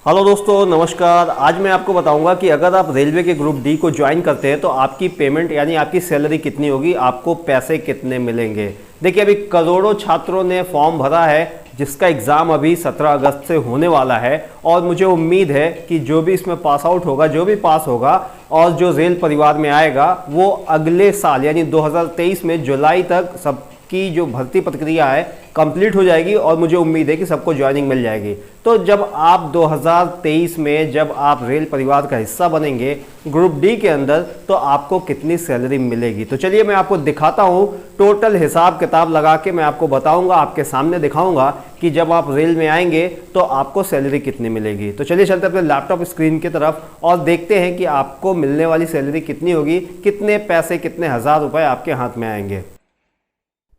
Hello दोस्तों, नमस्कार। आज मैं आपको बताऊंगा कि अगर आप रेलवे के ग्रुप डी को ज्वाइन करते हैं तो आपकी पेमेंट यानी आपकी सैलरी कितनी होगी, आपको पैसे कितने मिलेंगे। देखिए, अभी करोड़ों छात्रों ने फॉर्म भरा है जिसका एग्ज़ाम अभी 17 अगस्त से होने वाला है और मुझे उम्मीद है कि जो भी इसमें पास आउट होगा, जो भी पास होगा और जो रेल परिवार में आएगा वो अगले साल यानी 2023 में जुलाई तक सबकी जो भर्ती प्रक्रिया है कंप्लीट हो जाएगी और मुझे उम्मीद है कि सबको ज्वाइनिंग मिल जाएगी। तो जब आप 2023 में जब आप रेल परिवार का हिस्सा बनेंगे ग्रुप डी के अंदर, तो आपको कितनी सैलरी मिलेगी। तो चलिए मैं आपको दिखाता हूँ, टोटल हिसाब किताब लगा के मैं आपको बताऊंगा, आपके सामने दिखाऊंगा कि जब आप रेल में आएंगे तो आपको सैलरी कितनी मिलेगी। तो चलिए चलते अपने लैपटॉप स्क्रीन की तरफ और देखते हैं कि आपको मिलने वाली सैलरी कितनी होगी, कितने पैसे, कितने हज़ार रुपये आपके हाथ में आएंगे।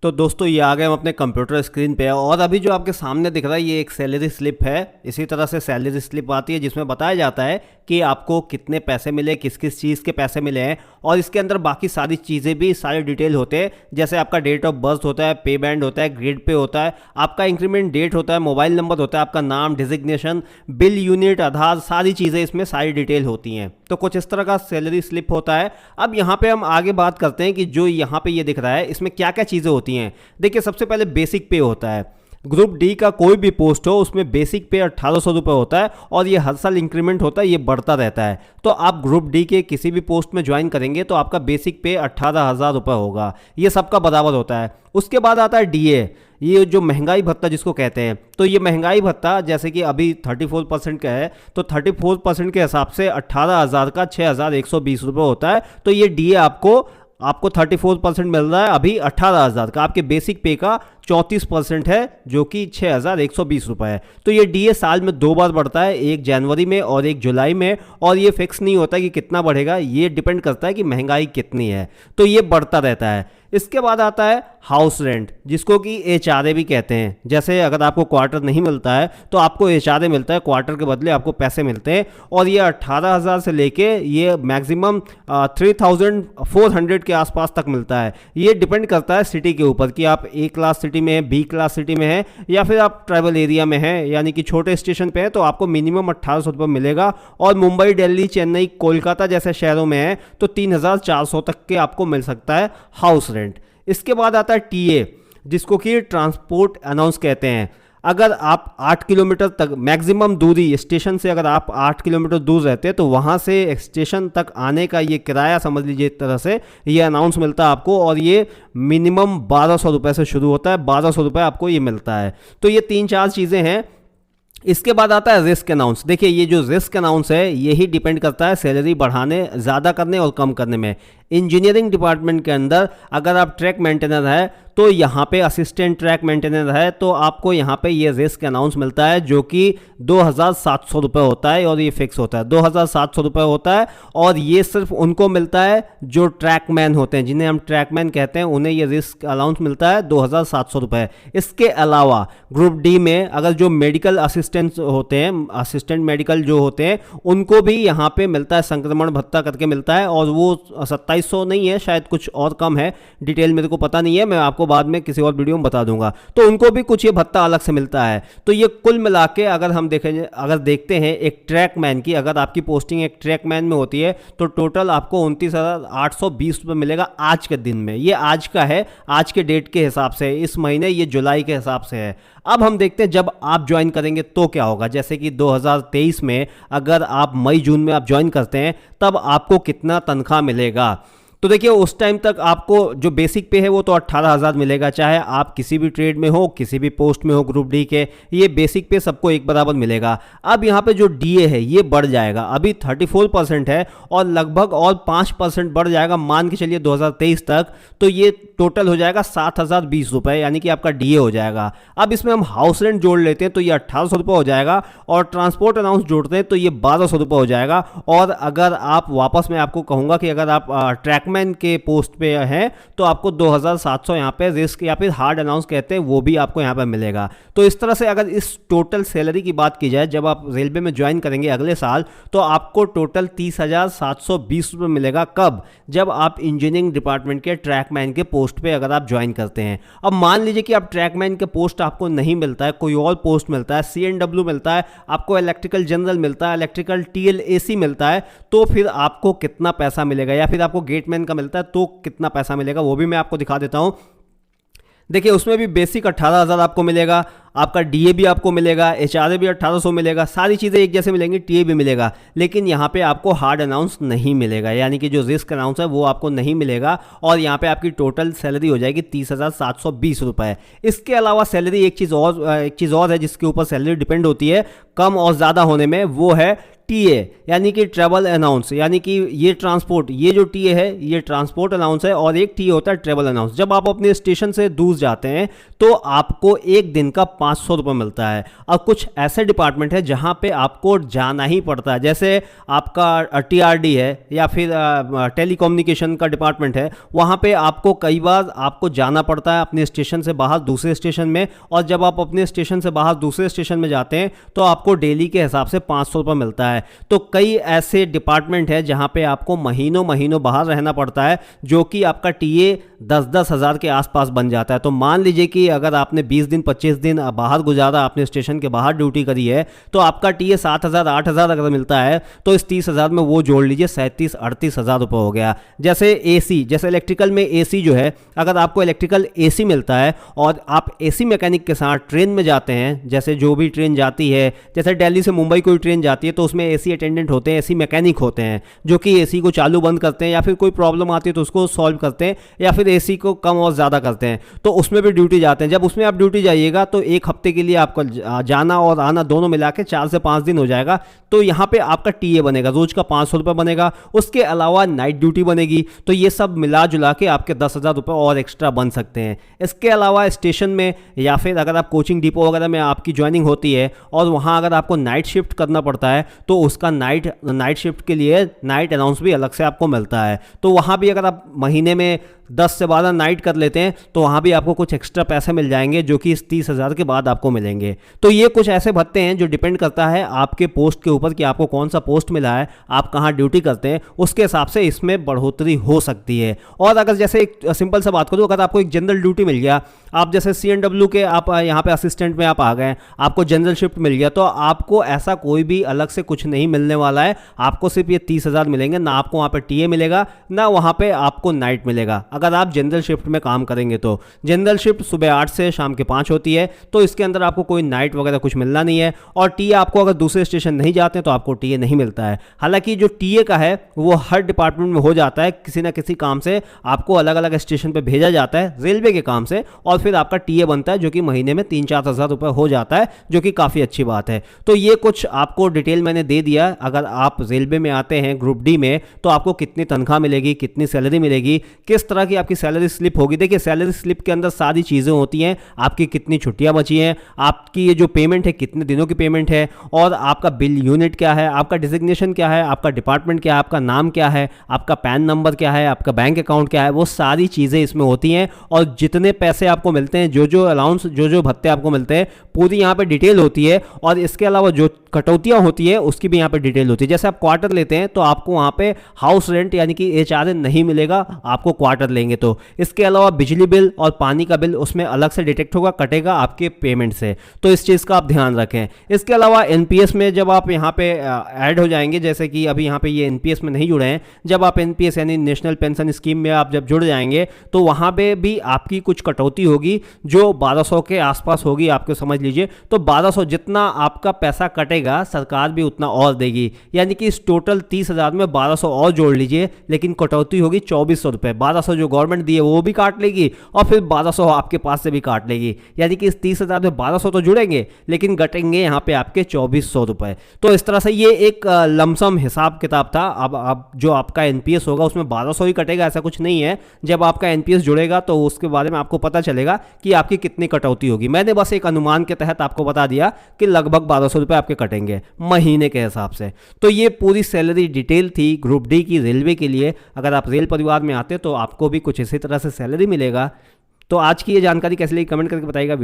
तो दोस्तों, ये आ गए हम अपने कंप्यूटर स्क्रीन पे और अभी जो आपके सामने दिख रहा है ये एक सैलरी स्लिप है। इसी तरह से सैलरी स्लिप आती है जिसमें बताया जाता है कि आपको कितने पैसे मिले, किस किस चीज़ के पैसे मिले हैं और इसके अंदर बाकी सारी चीज़ें भी, सारे डिटेल होते हैं। जैसे आपका डेट ऑफ बर्थ होता है, पे बैंड होता है, ग्रेड पे होता है, आपका इंक्रीमेंट डेट होता है, मोबाइल नंबर होता है, आपका नाम, डिजिग्नेशन, बिल यूनिट, आधार, सारी चीज़ें इसमें सारी डिटेल होती हैं। तो कुछ इस तरह का सैलरी स्लिप होता है। अब यहाँ पे हम आगे बात करते हैं कि जो यहाँ पे ये दिख रहा है इसमें क्या क्या चीज़ें होती हैं। देखिए, सबसे पहले बेसिक पे होता है। ग्रुप डी का कोई भी पोस्ट हो उसमें बेसिक पे 1800 रुपये होता है और ये हर साल इंक्रीमेंट होता है, ये बढ़ता रहता है। तो आप ग्रुप डी के किसी भी पोस्ट में ज्वाइन करेंगे तो आपका बेसिक पे 18,000 रुपये होगा, ये सबका बराबर होता है। उसके बाद आता है डीए, ये जो महंगाई भत्ता जिसको कहते हैं। तो ये महंगाई भत्ता जैसे कि अभी 34% का है, तो 34% के हिसाब से 18,000 का 6,120 रुपये होता है। तो ये डीए आपको 34% मिल रहा है अभी 18,000 का। आपके बेसिक पे का 34% है जो कि 6,120 रुपये है। तो ये डीए साल में 2 बार बढ़ता है, एक जनवरी में और एक जुलाई में, और ये फिक्स नहीं होता कि कितना बढ़ेगा, ये डिपेंड करता है कि महंगाई कितनी है। तो ये बढ़ता रहता है। इसके बाद आता है हाउस रेंट, जिसको कि एचआरए भी कहते हैं। जैसे अगर आपको क्वार्टर नहीं मिलता है तो आपको एचआरए मिलता है, क्वार्टर के बदले आपको पैसे मिलते हैं और ये 18,000 से लेके ये मैक्सिमम 3,400 के आसपास तक मिलता है। ये डिपेंड करता है सिटी के ऊपर कि आप ए क्लास सिटी में है, बी क्लास सिटी में है या फिर आप ट्राइबल एरिया में है, यानी कि छोटे स्टेशन पे है, तो आपको मिनिमम 1,800 रुपये मिलेगा। और मुंबई, दिल्ली, चेन्नई, कोलकाता जैसे शहरों में है तो 3,400 तक के आपको मिल सकता है हाउस रेंट। इसके बाद आता है टीए, जिसको कि ट्रांसपोर्ट अनाउंस कहते हैं। अगर आप 8 किलोमीटर तक मैक्सिमम दूरी, स्टेशन से अगर आप 8 किलोमीटर दूर रहते हैं तो वहाँ से स्टेशन तक आने का ये किराया समझ लीजिए एक तरह से, ये अनाउंस मिलता है आपको और ये मिनिमम 1,200 रुपये से शुरू होता है, 1,200 रुपये आपको ये मिलता है। तो ये 3-4 चीज़ें हैं। इसके बाद आता है रिस्क अनाउंस। देखिए, ये जो रिस्क अनाउंस है यही डिपेंड करता है सैलरी बढ़ाने, ज़्यादा करने और कम करने में। इंजीनियरिंग डिपार्टमेंट के अंदर अगर आप ट्रैक मेंटेनर है तो यहाँ पे असिस्टेंट ट्रैक मेंटेनर है तो आपको यहाँ पे ये रिस्क अनाउंस मिलता है जो कि 2,700 रुपये होता है और ये फिक्स होता है, 2,700 रुपये होता है। और ये सिर्फ उनको मिलता है जो ट्रैकमैन होते हैं, जिन्हें हम ट्रैकमैन कहते हैं, उन्हें ये रिस्क अलाउंस मिलता है 2,700 रुपये। इसके अलावा ग्रुप डी में अगर जो मेडिकल असिस्टेंट होते हैं, असिस्टेंट मेडिकल जो होते हैं, उनको भी यहाँ पे मिलता है, संक्रमण भत्ता करके मिलता है और वो 2,700 नहीं है, शायद कुछ और कम है, डिटेल मेरे को पता नहीं है, मैं आपको बाद में किसी और वीडियो में बता दूंगा। तो उनको भी कुछ ये भत्ता अलग से मिलता है। तो ये कुल मिला के अगर हम अगर देखते हैं एक ट्रैकमैन की, अगर आपकी पोस्टिंग एक ट्रैकमैन में होती है तो टोटल आपको 29,820 रुपये मिलेगा आज के दिन में। ये आज का है, आज के डेट के हिसाब से, इस महीने ये जुलाई के हिसाब से है। अब हम देखते हैं जब आप ज्वाइन करेंगे तो क्या होगा। जैसे कि 2023 में अगर आप मई जून में आप ज्वाइन करते हैं तब आपको कितना तनख्वाह मिलेगा। तो देखिए, उस टाइम तक आपको जो बेसिक पे है वो तो 18,000 मिलेगा, चाहे आप किसी भी ट्रेड में हो, किसी भी पोस्ट में हो ग्रुप डी के, ये बेसिक पे सबको एक बराबर मिलेगा। अब यहाँ पे जो डीए है ये बढ़ जाएगा, अभी 34% है और लगभग और 5% बढ़ जाएगा, मान के चलिए 2023 तक, तो ये टोटल हो जाएगा 7,020 रुपये, यानी कि आपका डीए हो जाएगा। अब इसमें हम हाउस रेंट जोड़ लेते हैं तो ये 1,800 रुपये हो जाएगा और ट्रांसपोर्ट अनाउंस जोड़ते हैं तो ये 1,200 रुपये हो जाएगा। और अगर आप वापस, मैं आपको कहूँगा कि अगर आप ट्रैक ट्रैकमैन के पोस्ट पे हैं तो आपको 2700 यहाँ पे रिस्क या फिर हार्ड अनाउंस कहते हैं वो भी आपको यहाँ पे मिलेगा। तो इस तरह से अगर इस टोटल सैलरी की बात की जाए जब आप रेलवे में ज्वाइन करेंगे अगले साल, तो आपको टोटल 30,720 रुपये मिलेगा। कब? जब आप इंजीनियरिंग डिपार्टमेंट के ट्रैकमैन के पोस्ट पे अगर आप ज्वाइन करते हैं। अब मान लीजिए कि आप ट्रैकमैन के पोस्ट आपको नहीं मिलता है, कोई और पोस्ट मिलता है, CNW मिलता है, आपको इलेक्ट्रिकल जनरल मिलता है, इलेक्ट्रिकल TLAC मिलता है, तो फिर आपको कितना पैसा मिलेगा, या फिर आपको गेटमैन का मिलता है तो कितना पैसा मिलेगा वो भी मैं आपको दिखा देता हूं। देखिए उसमें भी बेसिक 18,000 आपको मिलेगा, आपका DA भी आपको मिलेगा, HRA भी 1800 मिलेगा, सारी चीज़ें एक जैसे मिलेंगी, TA भी मिलेगा, लेकिन यहाँ पे आपको हार्ड अनाउंस नहीं मिलेगा, यानी कि जो रिस्क अनाउंस है वो आपको नहीं मिलेगा। और यहाँ पे आपकी टोटल सैलरी हो जाएगी 30,720 रुपये। इसके अलावा सैलरी एक चीज़ और है जिसके ऊपर सैलरी डिपेंड होती है कम और ज़्यादा होने में, वो है TA यानी कि ट्रैवल अनाउंस, यानी कि ये ट्रांसपोर्ट, ये जो TA है ये ट्रांसपोर्ट अनाउंस है और एक TA होता है ट्रैवल अनाउंस। जब आप अपने स्टेशन से दूर जाते हैं तो आपको एक दिन का 500 रुपये मिलता है। और कुछ ऐसे डिपार्टमेंट है जहां पे आपको जाना ही पड़ता है, जैसे आपका TRD है या फिर टेलीकम्युनिकेशन का डिपार्टमेंट है, वहां पे आपको कई बार आपको जाना पड़ता है अपने स्टेशन से बाहर दूसरे स्टेशन में। और जब आप अपने स्टेशन से बाहर दूसरे स्टेशन में जाते हैं तो आपको डेली के हिसाब से 500 रुपये मिलता है। तो कई ऐसे डिपार्टमेंट है जहां पे आपको महीनों महीनों बाहर रहना पड़ता है, जो कि आपका TA 10-10 हज़ार के आसपास बन जाता है। तो मान लीजिए कि अगर आपने 20 दिन 25 दिन बाहर गुजारा, आपने स्टेशन के बाहर ड्यूटी करी है, तो आपका TA 7,000 8,000 अगर मिलता है तो इस 30,000 में वो जोड़ लीजिए 37-38 हज़ार रुपये हो गया। जैसे AC, जैसे इलेक्ट्रिकल में AC जो है, अगर आपको इलेक्ट्रिकल AC मिलता है और आप AC मैकेनिक के साथ ट्रेन में जाते हैं, जैसे जो भी ट्रेन जाती है, जैसे दिल्ली से मुंबई कोई ट्रेन जाती है तो उसमें AC अटेंडेंट होते हैं, AC मैकेनिक होते हैं, जो कि AC को चालू बंद करते हैं या फिर कोई प्रॉब्लम आती है तो उसको सॉल्व करते हैं या फिर AC को कम और ज़्यादा करते हैं, तो उसमें भी ड्यूटी जाते हैं। जब उसमें आप ड्यूटी जाइएगा तो एक हफ्ते के लिए आपको जाना और आना दोनों मिला के 4 से 5 दिन हो जाएगा। तो यहाँ पे आपका TA बनेगा, रोज का 500 रुपये बनेगा। उसके अलावा नाइट ड्यूटी बनेगी, तो ये सब मिला जुला के आपके 10,000 रुपये और एक्स्ट्रा बन सकते हैं। इसके अलावा स्टेशन में या फिर अगर आप कोचिंग डिपो वगैरह में आपकी ज्वाइनिंग होती है और वहाँ अगर आपको नाइट शिफ्ट करना पड़ता है तो उसका नाइट शिफ्ट के लिए नाइट अनाउंस भी अलग से आपको मिलता है। तो वहाँ भी अगर आप महीने में 10 से 12 नाइट कर लेते हैं तो वहाँ भी आपको कुछ एक्स्ट्रा पैसे मिल जाएंगे, जो कि इस 30,000 के बाद आपको मिलेंगे। तो ये कुछ ऐसे भत्ते हैं जो डिपेंड करता है आपके पोस्ट के ऊपर कि आपको कौन सा पोस्ट मिला है, आप कहाँ ड्यूटी करते हैं, उसके हिसाब से इसमें बढ़ोतरी हो सकती है। और अगर जैसे एक सिंपल सा बात करूँ, अगर आपको एक जनरल ड्यूटी मिल गया, आप जैसे CNW के आप यहाँ पे असिस्टेंट में आप आ गए, आपको जनरल शिफ्ट मिल गया, तो आपको ऐसा कोई भी अलग से कुछ नहीं मिलने वाला है। आपको सिर्फ ये 30,000 मिलेंगे, ना आपको वहाँ पे TA मिलेगा ना वहाँ पे आपको नाइट मिलेगा। अगर आप जनरल शिफ्ट में काम करेंगे तो जनरल शिफ्ट सुबह 8 से शाम के 5 होती है, तो इसके अंदर आपको कोई नाइट वगैरह कुछ मिलना नहीं है। और TA आपको अगर दूसरे स्टेशन नहीं जाते तो आपको TA नहीं मिलता है। हालांकि जो TA का है वो हर डिपार्टमेंट में हो जाता है, किसी ना किसी काम से आपको अलग अलग स्टेशन पर भेजा जाता है रेलवे के काम से, और फिर आपका TA बनता है, जो कि महीने में 3-4 हज़ार रुपये हो जाता है, जो कि काफ़ी अच्छी बात है। तो ये कुछ आपको डिटेल मैंने दे दिया। अगर आप रेलवे में आते हैं ग्रुप D में तो आपको कितनी तनख्वाह मिलेगी, कितनी सैलरी मिलेगी, किस तरह की आपकी सैलरी स्लिप होगी। देखिए सैलरी स्लिप के अंदर सारी चीज़ें होती हैं, आपकी कितनी छुट्टियां बची हैं, आपकी ये जो पेमेंट है कितने दिनों की पेमेंट है, और आपका बिल यूनिट क्या है, आपका डिजिग्नेशन क्या है, आपका डिपार्टमेंट क्या है, आपका नाम क्या है, आपका पैन नंबर क्या है, आपका बैंक अकाउंट क्या है, वो सारी चीज़ें इसमें होती हैं। और जितने पैसे आपको मिलते हैं, जो जो अलाउंस, जो जो भत्ते आपको मिलते हैं, पूरी यहाँ पे डिटेल होती है। और इसके अलावा जो कटौतियाँ होती है उसकी भी यहाँ पे डिटेल होती है। जैसे आप क्वार्टर लेते हैं तो आपको वहाँ पे हाउस रेंट यानी कि HRA नहीं मिलेगा, आपको क्वार्टर लेंगे तो। इसके अलावा बिजली बिल और पानी का बिल उसमें अलग से डिटेक्ट होगा, कटेगा आपके पेमेंट से, तो इस चीज़ का आप ध्यान रखें। इसके अलावा NPS में जब आप यहाँ पे ऐड हो जाएंगे, जैसे कि अभी यहाँ पे ये NPS में नहीं जुड़े हैं, जब आप NPS यानी नेशनल पेंशन स्कीम में आप जब जुड़ जाएंगे तो वहाँ पे भी आपकी कुछ कटौती होगी जो 1200 के आसपास होगी, आपको समझ लीजिए। तो 1200 जितना आपका पैसा कटेगा सरकार भी उतना और देगी, यानी कि इस टोटल 30,000 में 1200 और जोड़ लीजिए, लेकिन कटौती होगी 2400 रुपये। 1200 जो गवर्नमेंट दी है वो भी काट लेगी और फिर 1200 आपके पास से भी काट लेगी, यानी कि इस 30,000 में 1200 तो जुड़ेंगे लेकिन घटेंगे यहाँ पे आपके 2400 रुपये। तो इस तरह से ये एक लमसम हिसाब किताब था। अब जो आपका NPS होगा उसमें 1200 ही कटेगा, ऐसा कुछ नहीं है। जब आपका NPS जुड़ेगा तो उसके बारे में आपको पता चलेगा कि आपकी कितनी कटौती होगी। मैंने बस एक अनुमान के तहत आपको बता दिया कि लगभग 1200 रुपये आपके कटेंगे महीने के हिसाब से। तो ये पूरी सैलरी डिटेल थी ग्रुप डी की रेलवे के लिए। अगर आप रेल परिवार में आते तो आपको भी कुछ इसी तरह से सैलरी मिलेगा। तो आज की ये जानकारी कैसी लगी कमेंट करके बताइएगा।